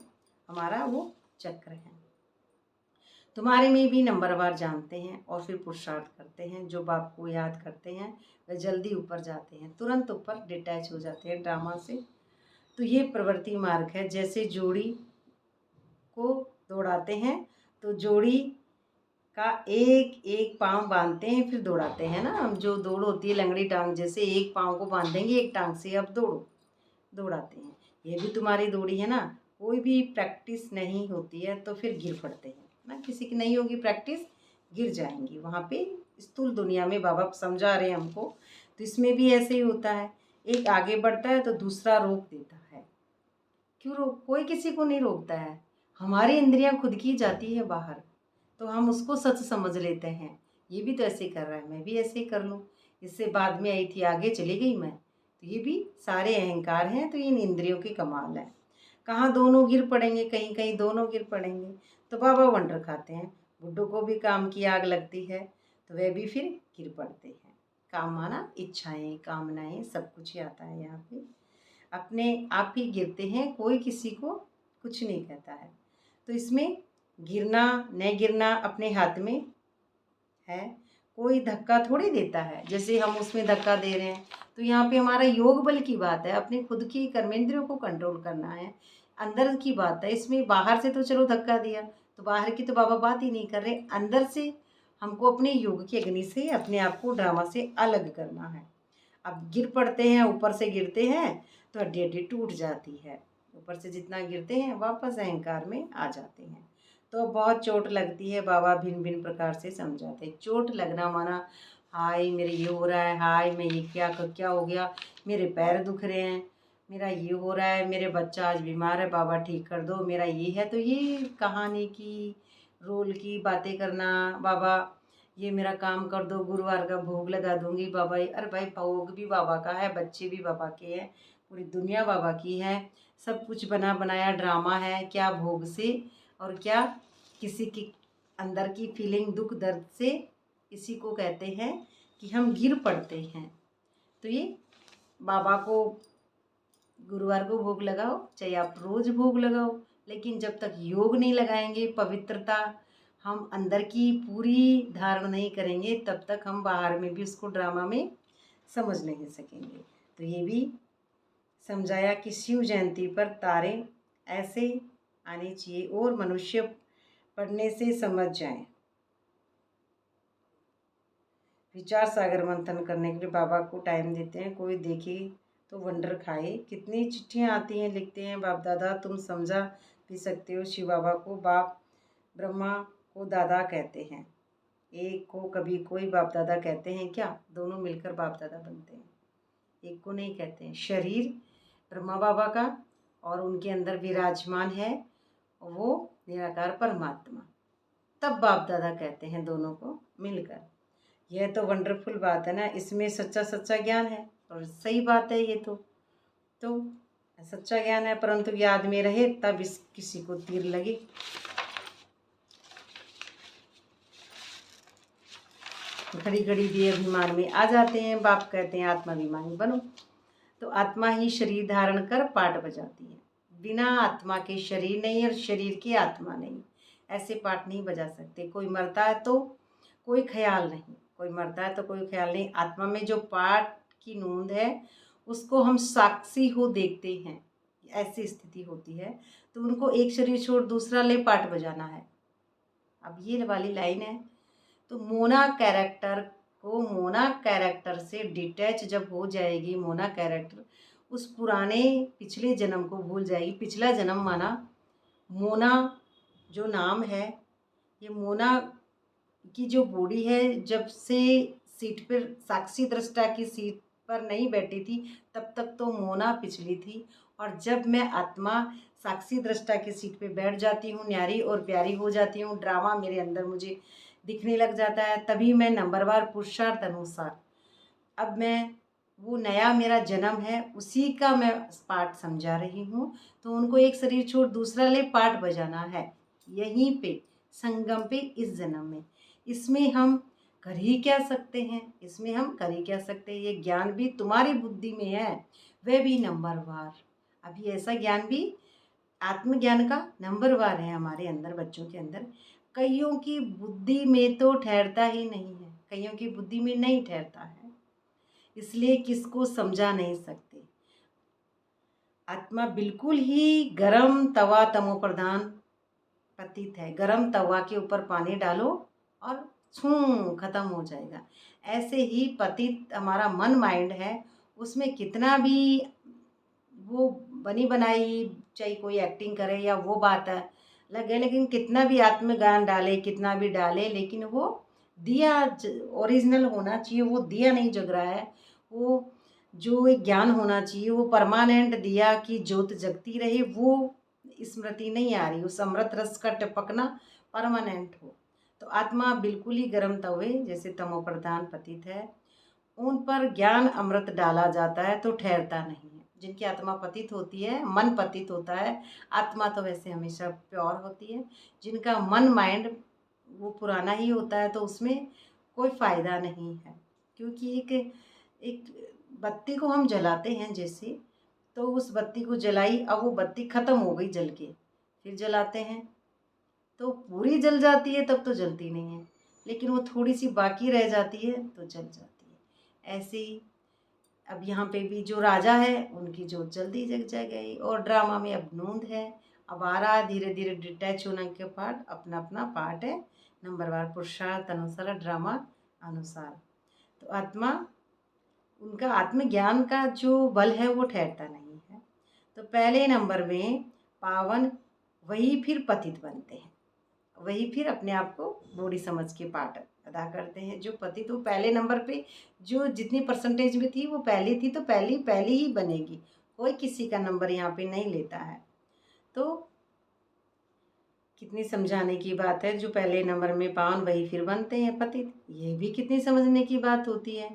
हमारा वो चक्र है। तुम्हारे में भी नंबरवार जानते हैं और फिर पुरुषार्थ करते हैं। जो बाप को याद करते हैं वह जल्दी ऊपर जाते हैं, तुरंत ऊपर डिटैच हो जाते हैं ड्रामा से। तो ये प्रवृत्ति मार्ग है। जैसे जोड़ी को दौड़ाते हैं तो जोड़ी का एक एक पाँव बांधते हैं फिर दौड़ाते हैं ना। हम जो दौड़ होती है लंगड़ी टांग जैसे, एक पाँव को बांधेंगे एक टांग से, अब दौड़ो, दौड़ाते हैं। ये भी तुम्हारी दौड़ी है ना। कोई भी प्रैक्टिस नहीं होती है तो फिर गिर पड़ते हैं ना। किसी की नहीं होगी प्रैक्टिस, गिर जाएंगी। वहाँ पे स्थूल दुनिया में बाबा समझा रहे हैं हमको। तो इसमें भी ऐसे ही होता है, एक आगे बढ़ता है तो दूसरा रोक देता है। क्यों रोक? कोई किसी को नहीं रोकता है। हमारी इंद्रियां खुद की जाती है बाहर, तो हम उसको सच समझ लेते हैं। ये भी तो ऐसे कर रहा है, मैं भी ऐसे ही कर लूँ। इससे बाद में आई थी, आगे चली गई मैं। तो ये भी सारे अहंकार हैं। तो इन इंद्रियों की कमाल है। कहाँ दोनों गिर पड़ेंगे, कहीं कहीं दोनों गिर पड़ेंगे। तो बाबा वंडर खाते हैं। बुड्ढों को भी काम की आग लगती है तो वह भी फिर गिर पड़ते हैं। काम माना इच्छाएं, कामनाएं, सब कुछ ही आता है यहाँ पे। अपने आप ही गिरते हैं, कोई किसी को कुछ नहीं कहता है। तो इसमें गिरना न गिरना अपने हाथ में है। कोई धक्का थोड़ी देता है, जैसे हम उसमें धक्का दे रहे हैं। तो यहाँ पे हमारा योग बल की बात है, अपने खुद की कर्मेंद्रियों को कंट्रोल करना है, अंदर की बात है। इसमें बाहर से तो चलो धक्का दिया, तो बाहर की तो बाबा बात ही नहीं कर रहे। अंदर से हमको अपने योग की अग्नि से अपने आप को ड्रामा से अलग करना है। अब गिर पड़ते हैं, ऊपर से गिरते हैं तो हड्डी हड्डी टूट जाती है। ऊपर से जितना गिरते हैं वापस अहंकार में आ जाते हैं। तो बहुत चोट लगती है। बाबा भिन्न भिन्न प्रकार से समझाते हैं। चोट लगना माना हाय मेरे ये हो रहा है, हाय मैं ये क्या हो गया, मेरे पैर दुख रहे हैं, मेरा ये हो रहा है, मेरे बच्चा आज बीमार है, बाबा ठीक कर दो, मेरा ये है। तो ये कहानी की रोल की बातें करना, बाबा ये मेरा काम कर दो, गुरुवार का भोग लगा दूंगी बाबा। अरे भाई भोग भी बाबा का है, बच्चे भी बाबा के हैं, पूरी दुनिया बाबा की है। सब कुछ बना बनाया ड्रामा है, क्या भोग से और क्या किसी की अंदर की फीलिंग, दुख दर्द से, इसी को कहते हैं कि हम गिर पड़ते हैं। तो ये बाबा को गुरुवार को भोग लगाओ, चाहे आप रोज़ भोग लगाओ, लेकिन जब तक योग नहीं लगाएंगे, पवित्रता हम अंदर की पूरी धारण नहीं करेंगे, तब तक हम बाहर में भी उसको ड्रामा में समझ नहीं सकेंगे। तो ये भी समझाया कि शिव जयंती पर तारे ऐसे आने चाहिए और मनुष्य पढ़ने से समझ जाए। विचार सागर मंथन करने के लिए बाबा को टाइम देते हैं। कोई देखे तो वंडर खाए। कितनी चिट्ठियाँ आती हैं, लिखते हैं बाप दादा तुम समझा भी सकते हो। शिव बाबा को बाप, ब्रह्मा को दादा कहते हैं। एक को कभी कोई बाप दादा कहते हैं क्या? दोनों मिलकर बाप दादा बनते हैं, एक को नहीं कहते हैं। शरीर ब्रह्मा बाबा का और उनके अंदर विराजमान है वो निराकार परमात्मा, तब बाप दादा कहते हैं दोनों को मिलकर। यह तो वंडरफुल बात है ना, इसमें सच्चा सच्चा ज्ञान है और सही बात है ये तो सच्चा ज्ञान है, परंतु याद में रहे तब इस किसी को तीर लगे। घड़ी घड़ी भी अभिमान में आ जाते हैं। बाप कहते हैं आत्माभिमानी बनो। तो आत्मा ही शरीर धारण कर पाठ बजाती है। बिना आत्मा के शरीर नहीं और शरीर की आत्मा नहीं, ऐसे पाठ नहीं बजा सकते। कोई मरता है तो कोई ख्याल नहीं, कोई मरता है तो कोई ख्याल नहीं। आत्मा में जो पाठ की नूंद है उसको हम साक्षी हो देखते हैं, ऐसी स्थिति होती है। तो उनको एक शरीर छोड़ दूसरा ले पाठ बजाना है। अब ये वाली लाइन है, तो मोना कैरेक्टर से डिटैच जब हो जाएगी, मोना कैरेक्टर उस पुराने पिछले जन्म को भूल जाएगी। पिछला जन्म माना मोना जो नाम है, ये मोना की जो बॉडी है, जब से सीट पर साक्षी दृष्टा की सीट पर नहीं बैठी थी तब तक तो मोना पिछली थी। और जब मैं आत्मा साक्षी दृष्टा की सीट पे बैठ जाती हूँ, न्यारी और प्यारी हो जाती हूँ, ड्रामा मेरे अंदर मुझे दिखने लग जाता है, तभी मैं नंबरवार पुरुषार्थ अनुसार अब मैं वो नया मेरा जन्म है उसी का मैं पाठ समझा रही हूँ। तो उनको एक शरीर छोड़ दूसरा ले पाठ बजाना है, यहीं पे संगम पे इस जन्म में। इसमें हम कर ही क्या सकते हैं, इसमें हम कर ही क्या सकते हैं। ये ज्ञान भी तुम्हारी बुद्धि में है, वह भी नंबरवार। अभी ऐसा ज्ञान भी आत्मज्ञान का नंबरवार है हमारे अंदर, बच्चों के अंदर। कईयों की बुद्धि में तो ठहरता ही नहीं है, कईयों की बुद्धि में नहीं ठहरता है, इसलिए किसको समझा नहीं सकते। आत्मा बिल्कुल ही गरम तवा तमो प्रधान पतित है। गरम तवा के ऊपर पानी डालो और छू खत्म हो जाएगा। ऐसे ही पतित हमारा मन माइंड है, उसमें कितना भी वो बनी बनाई, चाहे कोई एक्टिंग करे या वो बात है लगे, लेकिन कितना भी आत्मज्ञान डाले, कितना भी डाले, लेकिन वो दिया ओरिजिनल होना चाहिए। वो दिया नहीं जग रहा है, वो जो एक ज्ञान होना चाहिए, वो परमानेंट दिया की ज्योत जगती रहे, वो स्मृति नहीं आ रही। उस अमृत रस का टपकना परमानेंट हो। तो आत्मा बिल्कुल ही गर्म तवे जैसे तमो प्रधान पतित है, उन पर ज्ञान अमृत डाला जाता है तो ठहरता नहीं है। जिनकी आत्मा पतित होती है, मन पतित होता है, आत्मा तो वैसे हमेशा प्योर होती है। जिनका मन माइंड वो पुराना ही होता है तो उसमें कोई फ़ायदा नहीं है। क्योंकि एक बत्ती को हम जलाते हैं जैसे, तो उस बत्ती को जलाई, अब वो बत्ती ख़त्म हो गई जल के, फिर जलाते हैं तो पूरी जल जाती है, तब तो जलती नहीं है, लेकिन वो थोड़ी सी बाकी रह जाती है तो जल जाती है। ऐसे ही अब यहाँ पे भी जो राजा है उनकी जोत जल्दी जग जा गई। और ड्रामा में अब नूंद है, अब आ रहा है धीरे धीरे डिटैच होने के पार्ट, अपना अपना पार्ट है नंबरवार पुरुषार्थ अनुसार, ड्रामा अनुसार। तो आत्मा, उनका आत्मज्ञान का जो बल है वो ठहरता नहीं है। तो पहले नंबर में पावन, वही फिर पतित बनते हैं, वही फिर अपने आप को बॉडी समझ के पाठ अदा करते हैं। जो पतित वो पहले नंबर पे जो जितनी परसेंटेज में थी वो पहली थी, तो पहली ही बनेगी, कोई किसी का नंबर यहाँ पे नहीं लेता है। तो कितनी समझाने की बात है, जो पहले नंबर में पावन वही फिर बनते हैं पतित, ये भी कितनी समझने की बात होती है।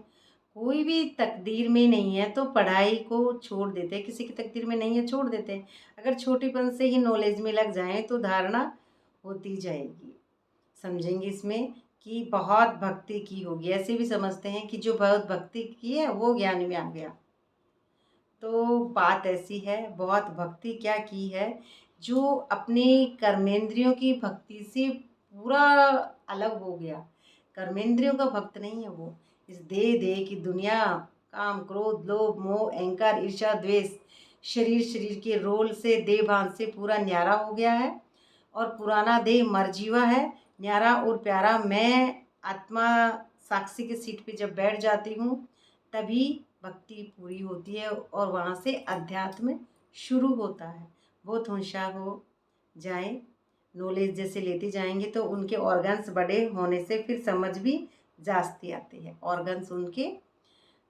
कोई भी तकदीर में नहीं है तो पढ़ाई को छोड़ देते हैं, किसी की तकदीर में नहीं है छोड़ देते हैं। अगर छोटेपन से ही नॉलेज में लग जाएं तो धारणा होती जाएगी। समझेंगे इसमें कि बहुत भक्ति की होगी, ऐसे भी समझते हैं कि जो बहुत भक्ति की है वो ज्ञान में आ गया। तो बात ऐसी है, बहुत भक्ति क्या की है, जो अपने कर्मेंद्रियों की भक्ति से पूरा अलग हो गया। कर्मेंद्रियों का भक्त नहीं है वो, इस देह की दुनिया, काम क्रोध लोभ मोह अहंकार ईर्ष्या द्वेष, शरीर के रोल से देह भान से पूरा न्यारा हो गया है। और पुराना देह मरजीवा है, न्यारा और प्यारा मैं आत्मा साक्षी की सीट पे जब बैठ जाती हूँ तभी भक्ति पूरी होती है और वहाँ से अध्यात्म शुरू होता है। बहुत होशियार हो जाए, नॉलेज जैसे लेते जाएंगे तो उनके ऑर्गन्स बड़े होने से फिर समझ भी जास्ती आती है। ऑर्गन्स उनके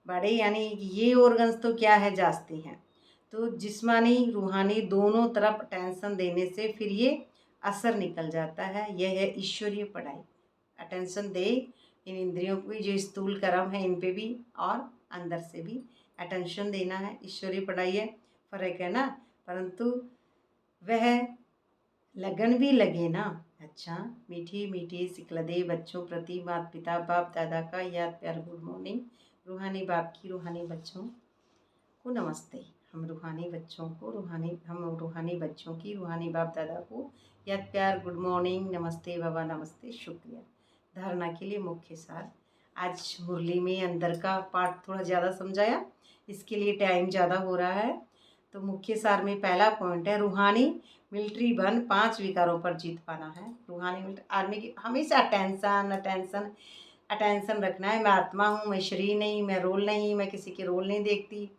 बड़े यानी ये ऑर्गन्स तो क्या है, जास्ती हैं। तो जिस्मानी रूहानी दोनों तरफ टेंशन देने से फिर ये असर निकल जाता है। यह है ईश्वरीय पढ़ाई। अटेंशन दे इन इंद्रियों को, जो स्थूल कर्म है इन पे भी और अंदर से भी अटेंशन देना है। ईश्वरीय पढ़ाई है, फर्क है ना, परंतु वह लगन भी लगे ना। अच्छा, मीठी मीठी सिखलदे बच्चों प्रति माता पिता बाप दादा का याद प्यार गुड मॉर्निंग। रूहानी बाप की रूहानी बच्चों को नमस्ते। हम रूहानी बच्चों की रूहानी बाप दादा को याद प्यार गुड मॉर्निंग, नमस्ते बाबा, नमस्ते, शुक्रिया। धारणा के लिए मुख्य सार। आज मुरली में अंदर का पार्ट थोड़ा ज़्यादा समझाया, इसके लिए टाइम ज़्यादा हो रहा है। तो मुख्य सार में पहला पॉइंट है, रूहानी मिलिट्री बन 5 विकारों पर जीत पाना है। रूहानी मिलिट्री आर्मी की हमेशा अटेंशन रखना है। मैं आत्मा हूँ, मैं शरीर नहीं, मैं रोल नहीं, मैं किसी के रोल नहीं देखती।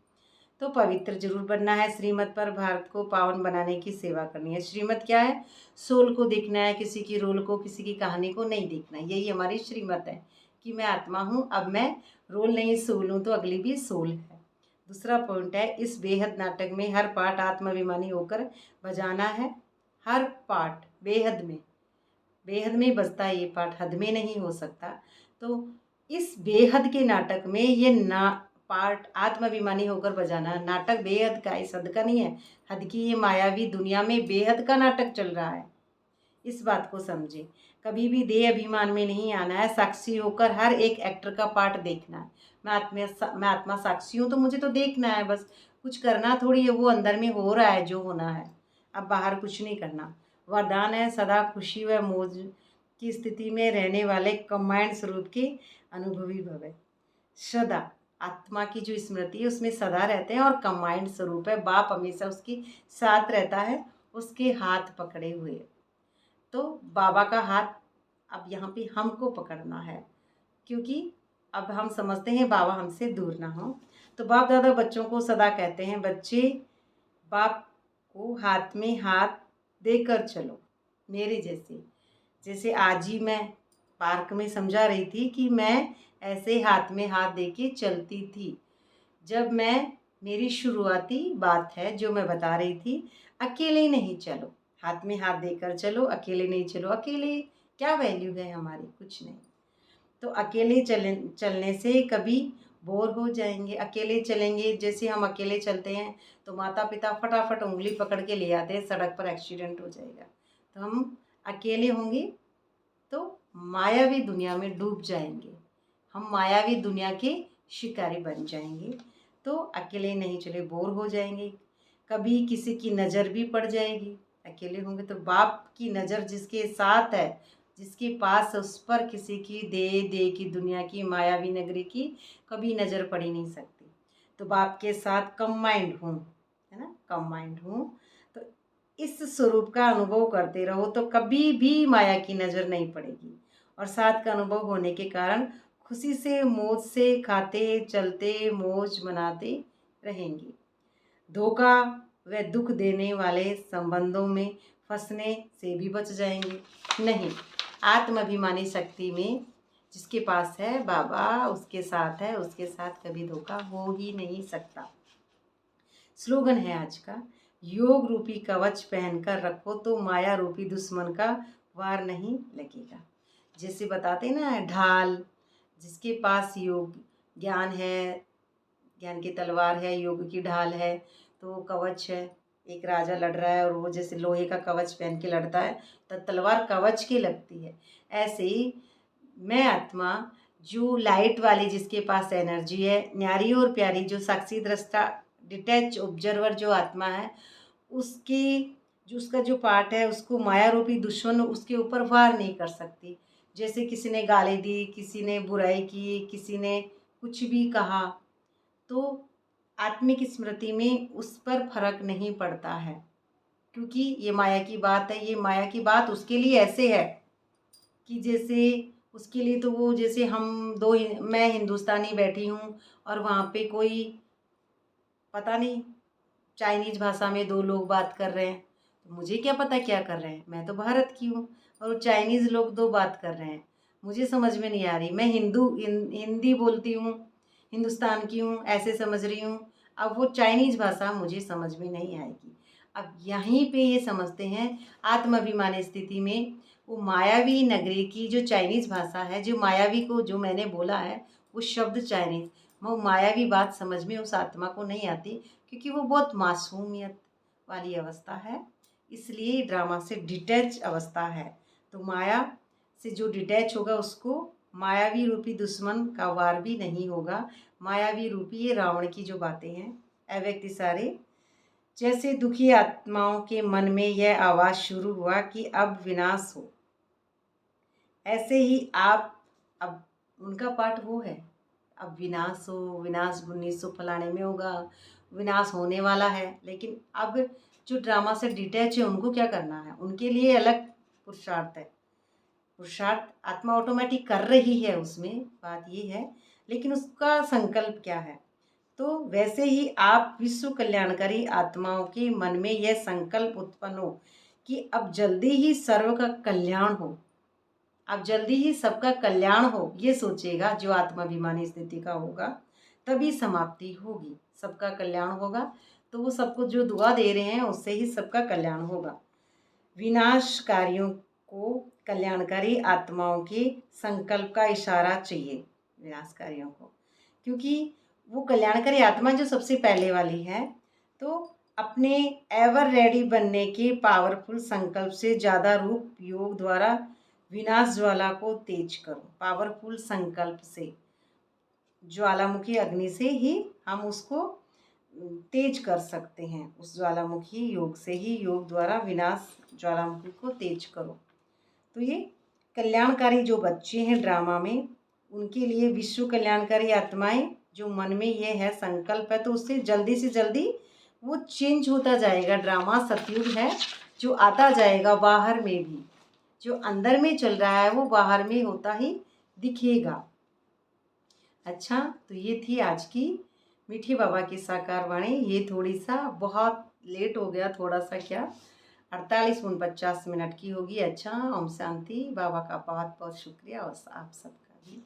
तो पवित्र जरूर बनना है। श्रीमत पर भारत को पावन बनाने की सेवा करनी है। श्रीमत क्या है, सोल को देखना है, किसी की रोल को किसी की कहानी को नहीं देखना। यही हमारी श्रीमत है कि मैं आत्मा हूँ, अब मैं रोल नहीं सोल हूँ, तो अगली भी सोल है। दूसरा पॉइंट है, इस बेहद नाटक में हर पार्ट आत्माभिमानी होकर बजाना है। हर पार्ट बेहद में बजता है, ये पार्ट हद में नहीं हो सकता। तो इस बेहद के नाटक में ये ना पार्ट आत्माभिमानी होकर बजाना। नाटक बेहद का, इस हद का नहीं है। हद की ये मायावी दुनिया में बेहद का नाटक चल रहा है, इस बात को समझे। कभी भी देह अभिमान में नहीं आना है, साक्षी होकर हर एक एक्टर का पार्ट देखना है। मैं आत्मा साक्षी हूँ तो मुझे तो देखना है बस, कुछ करना थोड़ी है, वो अंदर में हो रहा है जो होना है, अब बाहर कुछ नहीं करना। वरदान है, सदा खुशी व मौज की स्थिति में रहने वाले कंबाइंड स्वरूप के अनुभवी भवे। सदा आत्मा की जो स्मृति है उसमें सदा रहते हैं और कंबाइंड स्वरूप है, बाप हमेशा उसकी साथ रहता है, उसके हाथ पकड़े हुए। तो बाबा का हाथ अब यहाँ पे हमको पकड़ना है, क्योंकि अब हम समझते हैं बाबा हमसे दूर ना हो। तो बाप दादा बच्चों को सदा कहते हैं, बच्चे बाप को हाथ में हाथ देकर चलो। मेरे जैसे आज ही मैं पार्क में समझा रही थी कि मैं ऐसे हाथ में हाथ देके चलती थी। जब मेरी शुरुआती बात है जो मैं बता रही थी, अकेले नहीं चलो, हाथ में हाथ देकर चलो, अकेले नहीं चलो। अकेले क्या वैल्यू है हमारी, कुछ नहीं। तो अकेले चलने से कभी बोर हो जाएंगे। अकेले चलेंगे, जैसे हम अकेले चलते हैं तो माता पिता फटाफट उंगली पकड़ के ले आते हैं, सड़क पर एक्सीडेंट हो जाएगा। तो हम अकेले होंगे तो मायावी दुनिया में डूब जाएंगे, हम मायावी दुनिया के शिकारी बन जाएंगे। तो अकेले नहीं चले, बोर हो जाएंगे, कभी किसी की नज़र भी पड़ जाएगी। अकेले होंगे तो बाप की नज़र जिसके साथ है, जिसके पास, उस पर किसी की दे की दुनिया की मायावी नगरी की कभी नज़र पड़ ही नहीं सकती। तो बाप के साथ कंबाइंड हूँ, है ना, कंबाइंड हूँ। तो इस स्वरूप का अनुभव करते रहो तो कभी भी माया की नज़र नहीं पड़ेगी। और साथ का अनुभव होने के कारण खुशी से मौज से खाते चलते मौज मनाते रहेंगे। धोखा व दुख देने वाले संबंधों में फंसने से भी बच जाएंगे। नहीं, आत्माभिमानी शक्ति में जिसके पास है बाबा, उसके साथ है, उसके साथ कभी धोखा हो ही नहीं सकता। स्लोगन है आज का, योग रूपी कवच पहनकर रखो तो माया रूपी दुश्मन का वार नहीं लगेगा। जैसे बताते ना ढाल, जिसके पास योग ज्ञान है, ज्ञान की तलवार है, योग की ढाल है, तो कवच है। एक राजा लड़ रहा है और वो जैसे लोहे का कवच पहन के लड़ता है तो तलवार कवच की लगती है। ऐसे ही मैं आत्मा जो लाइट वाली, जिसके पास एनर्जी है, न्यारी और प्यारी, जो साक्षी दृष्टा डिटैच ऑब्जर्वर जो आत्मा है, उसकी जो उसका जो पार्ट है उसको माया रूपी दुश्मन उसके ऊपर वार नहीं कर सकती। जैसे किसी ने गाली दी, किसी ने बुराई की, किसी ने कुछ भी कहा, तो आत्मिक स्मृति में उस पर फर्क नहीं पड़ता है, क्योंकि ये माया की बात है। ये माया की बात उसके लिए ऐसे है कि जैसे उसके लिए तो वो जैसे हम दो, मैं हिंदुस्तानी बैठी हूँ और वहाँ पे कोई पता नहीं चाइनीज भाषा में दो लोग बात कर रहे हैं, तो मुझे क्या पता क्या कर रहे हैं, मैं तो भारत की हूँ। और वो चाइनीज़ लोग दो बात कर रहे हैं, मुझे समझ में नहीं आ रही। मैं हिंदी बोलती हूँ, हिंदुस्तान की हूँ, ऐसे समझ रही हूँ। अब वो चाइनीज भाषा मुझे समझ में नहीं आएगी। अब यहीं पे ये समझते हैं आत्माभिमानी स्थिति में, वो मायावी नगरी की जो चाइनीज भाषा है, जो मायावी को जो मैंने बोला है वो शब्द चाइनीज, वो मायावी बात समझ में उस आत्मा को नहीं आती, क्योंकि वो बहुत मासूमियत वाली अवस्था है, इसलिए ड्रामा से डिटैच अवस्था है। तो माया से जो डिटैच होगा उसको मायावी रूपी दुश्मन का वार भी नहीं होगा। मायावी रूपी ये रावण की जो बातें हैं, अव्यक्त इशारे, जैसे दुखी आत्माओं के मन में यह आवाज़ शुरू हुआ कि अब विनाश हो, ऐसे ही आप, अब उनका पाठ वो है, अब विनाश हो, विनाश 1900 फलाने में होगा, विनाश होने वाला है। लेकिन अब जो ड्रामा से डिटैच है उनको क्या करना है, उनके लिए अलग पुरुषार्थ है। पुरुषार्थ आत्मा ऑटोमेटिक कर रही है, उसमें बात ये है, लेकिन उसका संकल्प क्या है। तो वैसे ही आप विश्व कल्याणकारी आत्माओं के मन में यह संकल्प उत्पन्न हो कि अब जल्दी ही सर्व का कल्याण हो, अब जल्दी ही सबका कल्याण हो, ये सोचेगा जो आत्माभिमानी स्थिति का होगा, तभी समाप्ति होगी, सबका कल्याण होगा। तो वो सबको जो दुआ दे रहे हैं उससे ही सबका कल्याण होगा। विनाशकारियों को कल्याणकारी आत्माओं के संकल्प का इशारा चाहिए, विनाशकारियों को, क्योंकि वो कल्याणकारी आत्मा जो सबसे पहले वाली है, तो अपने एवर रेडी बनने के पावरफुल संकल्प से ज़्यादा रूप योग द्वारा विनाश ज्वाला को तेज करो। पावरफुल संकल्प से, ज्वालामुखी अग्नि से ही हम उसको तेज कर सकते हैं। उस ज्वालामुखी योग से ही, योग द्वारा विनाश ज्वालामुखी को तेज करो। तो ये कल्याणकारी जो बच्चे हैं ड्रामा में, उनके लिए विश्व कल्याणकारी आत्माएं जो मन में ये है संकल्प है, तो उससे जल्दी से जल्दी वो चेंज होता जाएगा। ड्रामा सतयुग है जो आता जाएगा, बाहर में भी जो अंदर में चल रहा है वो बाहर में होता ही दिखेगा। अच्छा, तो ये थी आज की मीठी बाबा की साकार वाणी। ये थोड़ी सा बहुत लेट हो गया, थोड़ा सा क्या 48-49 मिनट की होगी। अच्छा, ओम शांति। बाबा का बहुत बहुत शुक्रिया और आप सबका भी।